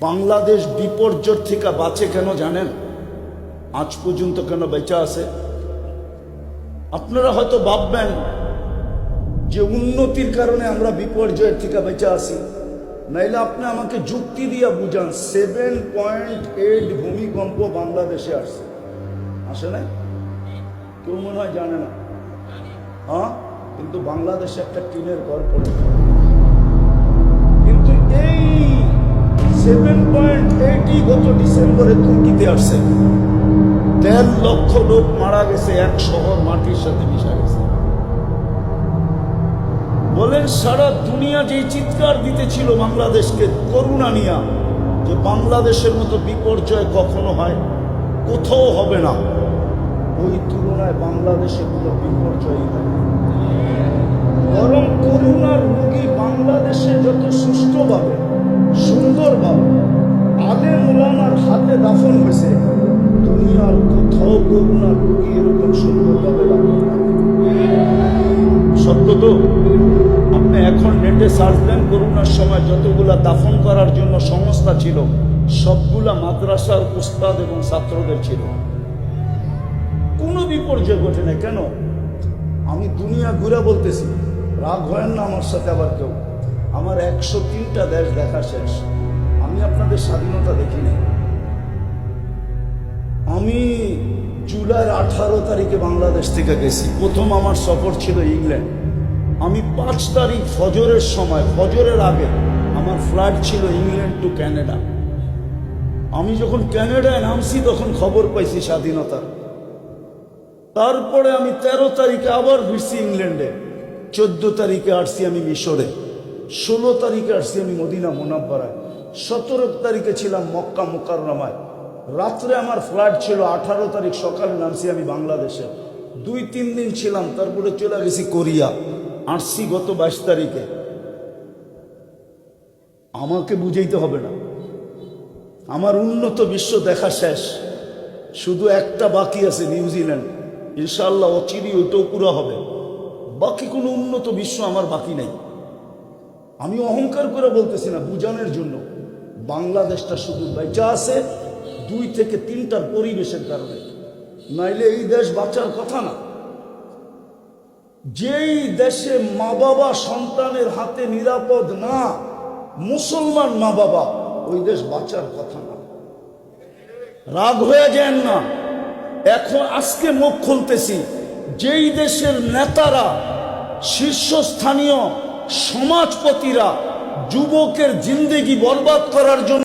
বাংলাদেশ বিপর্যয় থেকে বাঁচে কেন জানেন? আজ পর্যন্ত কেন বেঁচে আছে? আপনারা হয়তো ভাববেন যে উন্নতির কারণে আমরা বিপর্যয়ের থেকে বেঁচে আছি, নাইলে আপনি আমাকে যুক্তি দিয়ে বুঝান 7.8 ভূমিকম্প বাংলাদেশে আসছে, আসে নাই? কেউ মনে হয় জানে না। হ্যাঁ, কিন্তু বাংলাদেশে একটা টিনের ঘর পড়ে, কিন্তু এই 7.8 গত ডিসেম্বরে তুর্কিতে আসছে। 1.5 লক্ষ লোক মারা গেছে, এক শহর মাটির সাথে মিশা গেছে। বলেন সারা দুনিয়া যে চিৎকার দিতেছিল বাংলাদেশকে করুণা নিয়া, যে বাংলাদেশের মতো বিপর্যয় কখনো হয়, কোথাও হবে না, ওই তুলনায় বাংলাদেশে কোনো বিপর্যয়ই হয়। বরং করুণার রোগী বাংলাদেশে যত সুষ্ঠুভাবে সুন্দরভাবে আলেম ওলামার হাতে দাফন হয়েছে, দুনিয়ার কোথাও করুণার রোগী এরকম সুন্দরভাবে দাফন হয়। সত্য তো? আপনি এখন নেটে সার্চ দেন, করোনার সময় যতগুলা দাফন করার জন্য সংস্থা ছিল, সবগুলা মাদ্রাসার উস্তাদ এবং ছাত্রদের ছিল। কোনো বিপর্যয় ঘটে না। কেন? আমি দুনিয়া ঘুরে বলতেছি, রাগ হয় না আমার সাথে আবার কেউ। আমার 103টা দেশ দেখা শেষ, আমি আপনাদের স্বাধীনতা দেখিনি। আমি জুলাইয়ের 18 তারিখে বাংলাদেশ থেকে গেছি। প্রথম আমার সফর ছিল ইংল্যান্ড। আমি 5 তারিখ ফজরের সময়, ফজরের আগে আমার ফ্লাইট ছিল ইংল্যান্ড টু ক্যানাডা। আমি যখন ক্যানাডায় নামছি তখন খবর পাইছি স্বাধীনতার। তারপরে আমি 13 তারিখে আবার ফিরছি ইংল্যান্ডে, 14 তারিখে আসছি আমি মিশরে, 16 তারিখে আসছি আমি মদিনা মুনাব্বারায়, 17 তারিখে ছিলাম মক্কা মুকাররমায়। রাত্রে আমার ফ্লাইট ছিল, 18 তারিখ সকালে নামছি আমি বাংলাদেশে। 2-3 দিন ছিলাম, তারপরে চলে গেছি কোরিয়া, আসছি গত 22 তারিখে। আমাকে বুঝাইতে হবে না, আমার উন্নত বিশ্ব দেখা শেষ, শুধু একটা বাকি আছে, নিউজিল্যান্ড। ইনশাআল্লাহ অচিরেই ওইটাও পুরো হবে। বাকি কোনো উন্নত বিশ্ব আমার বাকি নেই। আমি অহংকার করে বলতেছি না, বুঝানোর জন্য। বাংলাদেশটা শুধু বেঁচে আছে 2 থেকে 3টার পরিবেশের কারণে, নাইলে এই দেশ বাঁচার কথা না। যেই দেশে মা বাবা সন্তানের হাতে নিরাপদ না, মুসলমান মা বাবা, ওই দেশ বাঁচার কথা না। রাগ হয়ে যান না। এখন আজকে মুখ খুলতেছি, যেই দেশের নেতারা, শীর্ষস্থানীয় সমাজপতিরা যুবকের জিন্দেগি বরবাদ করার জন্য